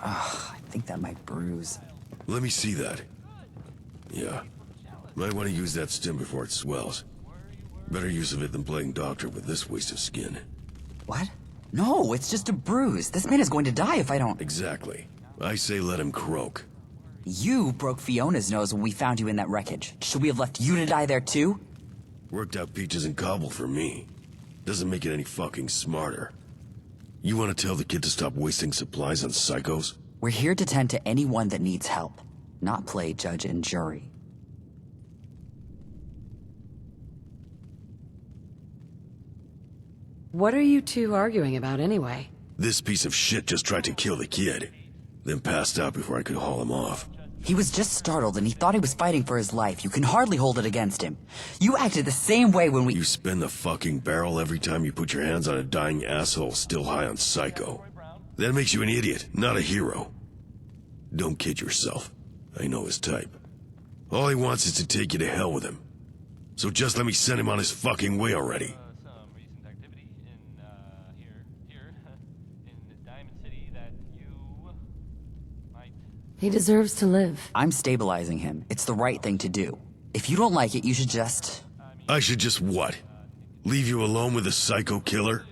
Ugh, I think that might bruise. Let me see that. Yeah. Might want to use that stim before it swells. Better use of it than playing doctor with this waste of skin. What? No, it's just a bruise. This man is going to die if I don't... Exactly. I say let him croak. You broke Fiona's nose when we found you in that wreckage. Should we have left you to die there too? Worked out peaches and cobble for me. Doesn't make it any fucking smarter. You want to tell the kid to stop wasting supplies on psychos? We're here to tend to anyone that needs help, not play judge and jury. What are you two arguing about anyway? This piece of shit just tried to kill the kid, then passed out before I could haul him off. He was just startled and he thought he was fighting for his life. You can hardly hold it against him. You acted the same way when we— You spin the fucking barrel every time you put your hands on a dying asshole still high on psycho. That makes you an idiot, not a hero. Don't kid yourself. I know his type. All he wants is to take you to hell with him. So just let me send him on his fucking way already. Some recent activity in, here, in Diamond City that you might... He deserves to live. I'm stabilizing him. It's the right thing to do. If you don't like it, you should just... I should just what? Leave you alone with a psycho killer?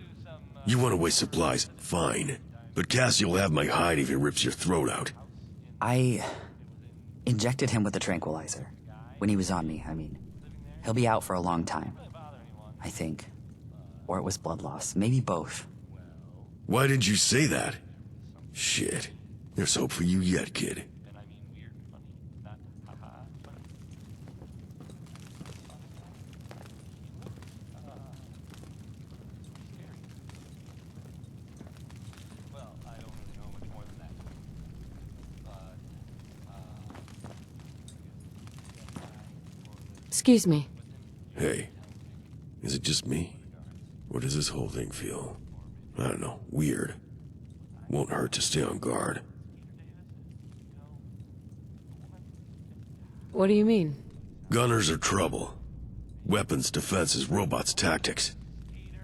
You want to waste supplies, fine. But Cassie will have my hide if he rips your throat out. I injected him with a tranquilizer. When he was on me, I mean. He'll be out for a long time. I think. Or it was blood loss. Maybe both. Why didn't you say that? Shit. There's hope for you yet, kid. Excuse me. Hey, is it just me? Or does this whole thing feel, I don't know, weird? Won't hurt to stay on guard. What do you mean? Gunners are trouble. Weapons, defenses, robots, tactics.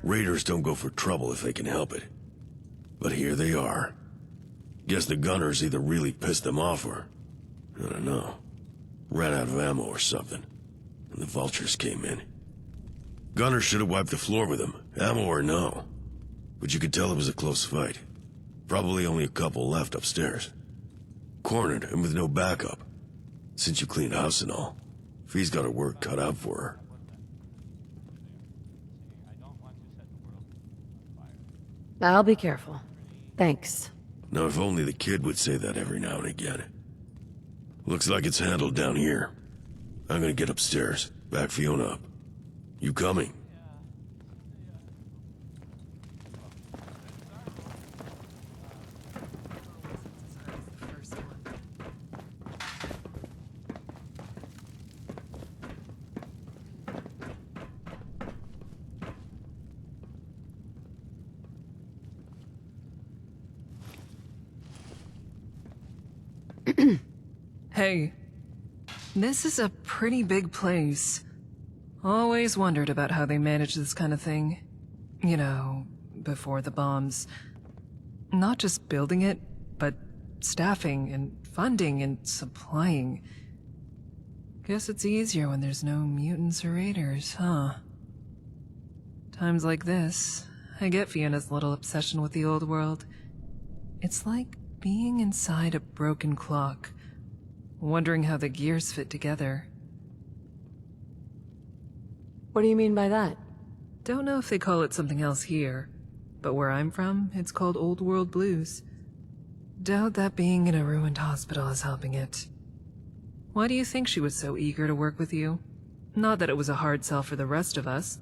Raiders don't go for trouble if they can help it. But here they are. Guess the gunners either really pissed them off or, I don't know, ran out of ammo or something. And the vultures came in. Gunners should have wiped the floor with them, ammo or no. But you could tell it was a close fight. Probably only a couple left upstairs. Cornered and with no backup. Since you cleaned house and all, Fee's got her work cut out for her. I'll be careful. Thanks. Now if only the kid would say that every now and again. Looks like it's handled down here. I'm gonna get upstairs, back Fiona up. You coming? Hey, this is a pretty big place. Always wondered about how they manage this kind of thing. You know, before the bombs. Not just building it, but staffing and funding and supplying. Guess it's easier when there's no mutants or raiders, huh? Times like this, I get Fiona's little obsession with the old world. It's like being inside a broken clock, wondering how the gears fit together. What do you mean by that? Don't know if they call it something else here, but where I'm from, it's called Old World Blues. Doubt that being in a ruined hospital is helping it. Why do you think she was so eager to work with you? Not that it was a hard sell for the rest of us.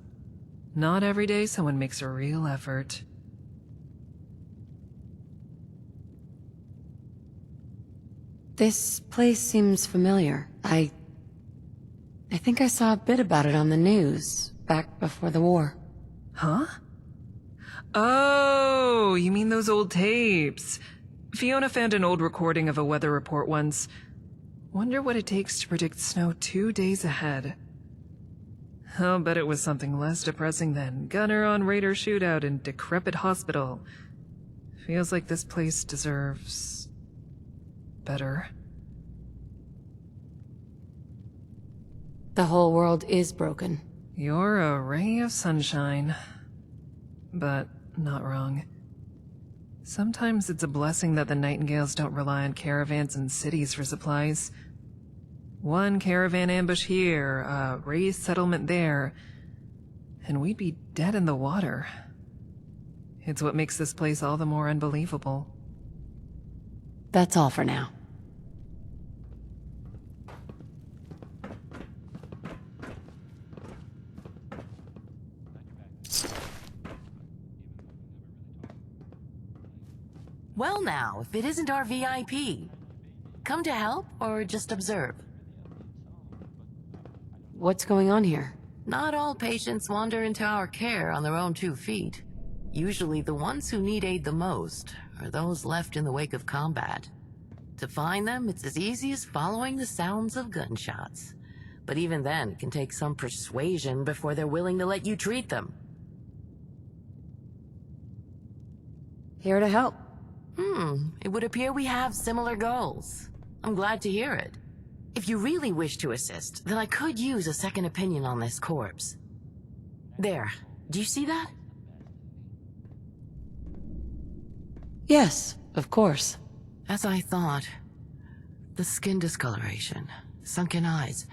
Not every day someone makes a real effort. This place seems familiar. I think I saw a bit about it on the news, back before the war. Huh? Oh, you mean those old tapes. Fiona found an old recording of a weather report once. Wonder what it takes to predict snow 2 days ahead. I'll bet it was something less depressing than gunner on raider shootout in decrepit hospital. Feels like this place deserves better. The whole world is broken. You're a ray of sunshine. But not wrong. Sometimes it's a blessing that the Nightingales don't rely on caravans and cities for supplies. One caravan ambush here, a raised settlement there, and we'd be dead in the water. It's what makes this place all the more unbelievable. That's all for now. Well now, if it isn't our VIP. Come to help or just observe? What's going on here? Not all patients wander into our care on their own 2 feet. Usually the ones who need aid the most are those left in the wake of combat. To find them, it's as easy as following the sounds of gunshots. But even then, it can take some persuasion before they're willing to let you treat them. Here to help. It would appear we have similar goals. I'm glad to hear it. If you really wish to assist, then I could use a second opinion on this corpse. There, do you see that? Yes, of course. As I thought. The skin discoloration, sunken eyes,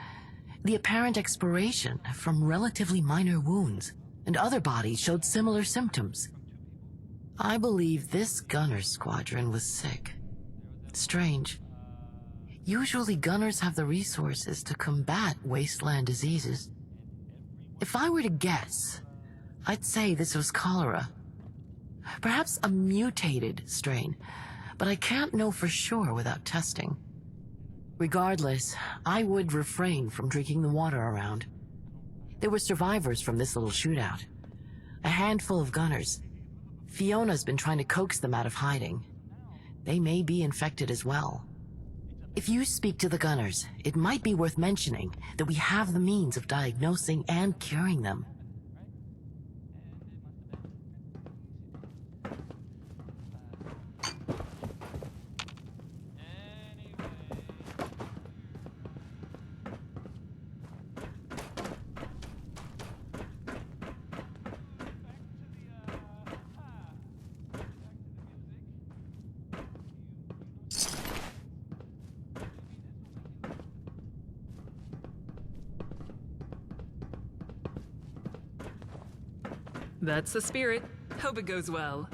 the apparent expiration from relatively minor wounds, and other bodies showed similar symptoms. I believe this gunner squadron was sick. Strange. Usually gunners have the resources to combat wasteland diseases. If I were to guess, I'd say this was cholera. Perhaps a mutated strain, but I can't know for sure without testing. Regardless, I would refrain from drinking the water around. There were survivors from this little shootout. A handful of gunners. Fiona's been trying to coax them out of hiding. They may be infected as well. If you speak to the gunners, it might be worth mentioning that we have the means of diagnosing and curing them. That's the spirit. Hope it goes well.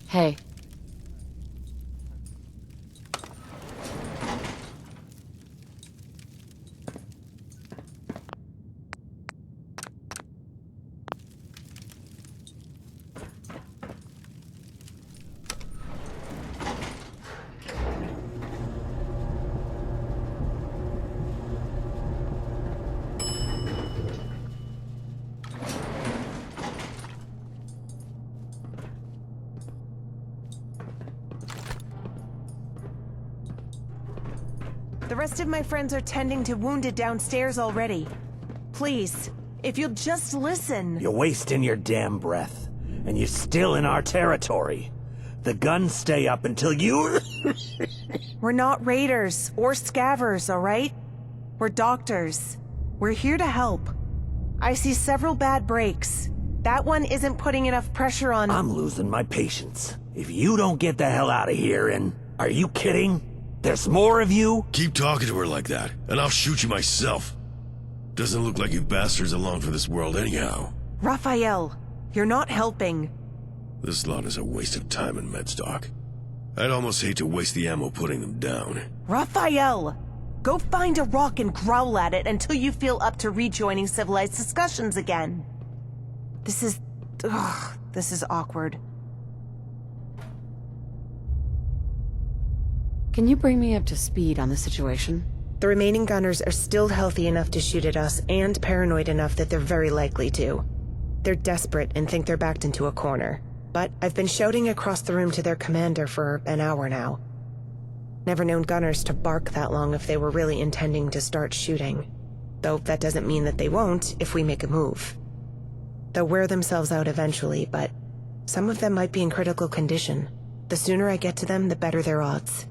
Hey. The rest of my friends are tending to wounded downstairs already. Please, if you'll just listen. You're wasting your damn breath, and you're still in our territory. The guns stay up until you... We're not raiders or scavvers, all right? We're doctors. We're here to help. I see several bad breaks. That one isn't putting enough pressure on... I'm losing my patience. If you don't get the hell out of here and... Are you kidding? There's more of you? Keep talking to her like that, and I'll shoot you myself. Doesn't look like you bastards along for this world anyhow. Raphael, you're not helping. This lot is a waste of time in Medstock. I'd almost hate to waste the ammo putting them down. Raphael! Go find a rock and growl at it until you feel up to rejoining civilized discussions again. This is awkward. Can you bring me up to speed on the situation? The remaining gunners are still healthy enough to shoot at us and paranoid enough that they're very likely to. They're desperate and think they're backed into a corner. But I've been shouting across the room to their commander for an hour now. Never known gunners to bark that long if they were really intending to start shooting. Though that doesn't mean that they won't if we make a move. They'll wear themselves out eventually, but some of them might be in critical condition. The sooner I get to them, the better their odds.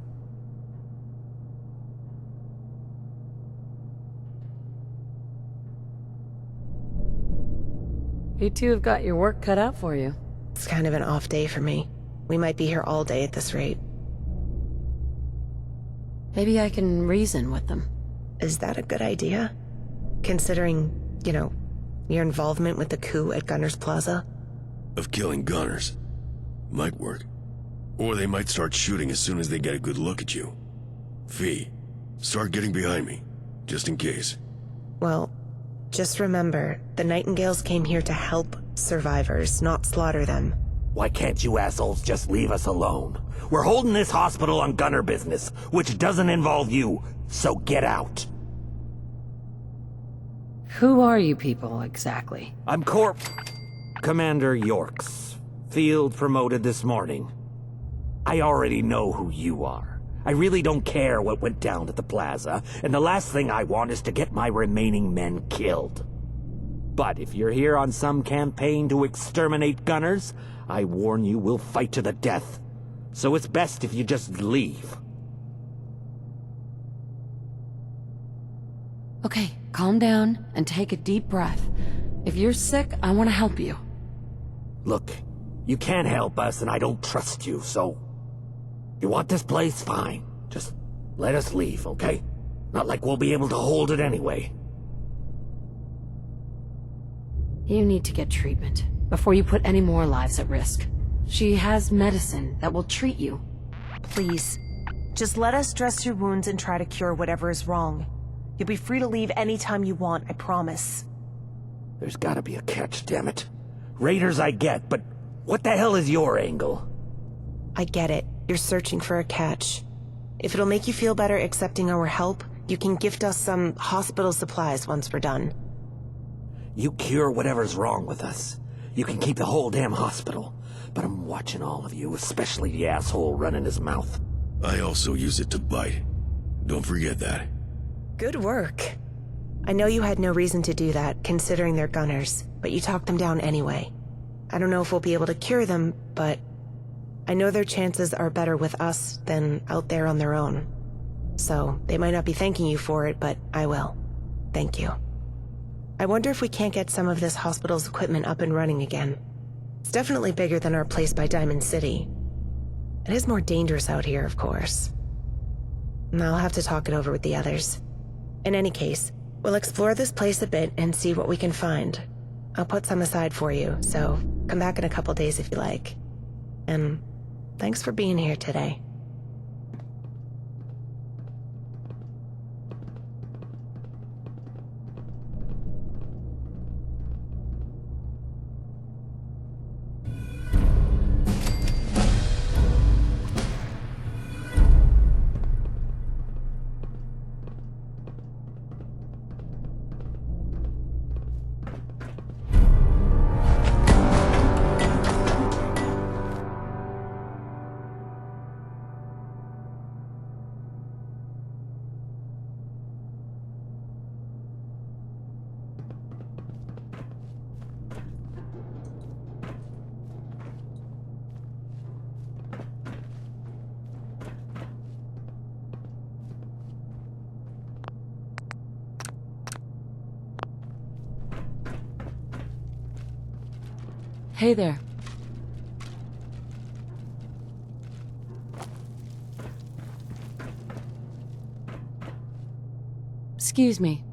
You two have got your work cut out for you. It's kind of an off day for me. We might be here all day at this rate. Maybe I can reason with them. Is that a good idea? Considering, your involvement with the coup at Gunners Plaza? Of killing gunners. Might work. Or they might start shooting as soon as they get a good look at you. Fee, start getting behind me, just in case. Well, just remember, the Nightingales came here to help survivors, not slaughter them. Why can't you assholes just leave us alone? We're holding this hospital on gunner business, which doesn't involve you, so get out. Who are you people, exactly? I'm Commander Yorks. Field promoted this morning. I already know who you are. I really don't care what went down at the plaza, and the last thing I want is to get my remaining men killed. But if you're here on some campaign to exterminate gunners, I warn you we'll fight to the death. So it's best if you just leave. Okay, calm down and take a deep breath. If you're sick, I want to help you. Look, you can't help us and I don't trust you, so... You want this place? Fine. Just let us leave, okay? Not like we'll be able to hold it anyway. You need to get treatment before you put any more lives at risk. She has medicine that will treat you. Please, just let us dress your wounds and try to cure whatever is wrong. You'll be free to leave anytime you want, I promise. There's gotta be a catch, damn it. Raiders I get, but what the hell is your angle? I get it. You're searching for a catch. If it'll make you feel better accepting our help, you can gift us some hospital supplies once we're done. You cure whatever's wrong with us. You can keep the whole damn hospital. But I'm watching all of you, especially the asshole running his mouth. I also use it to bite. Don't forget that. Good work. I know you had no reason to do that, considering they're gunners, but you talked them down anyway. I don't know if we'll be able to cure them, but I know their chances are better with us than out there on their own. So, they might not be thanking you for it, but I will. Thank you. I wonder if we can't get some of this hospital's equipment up and running again. It's definitely bigger than our place by Diamond City. It is more dangerous out here, of course. And I'll have to talk it over with the others. In any case, we'll explore this place a bit and see what we can find. I'll put some aside for you, so come back in a couple days if you like. And thanks for being here today. Hey there. Excuse me.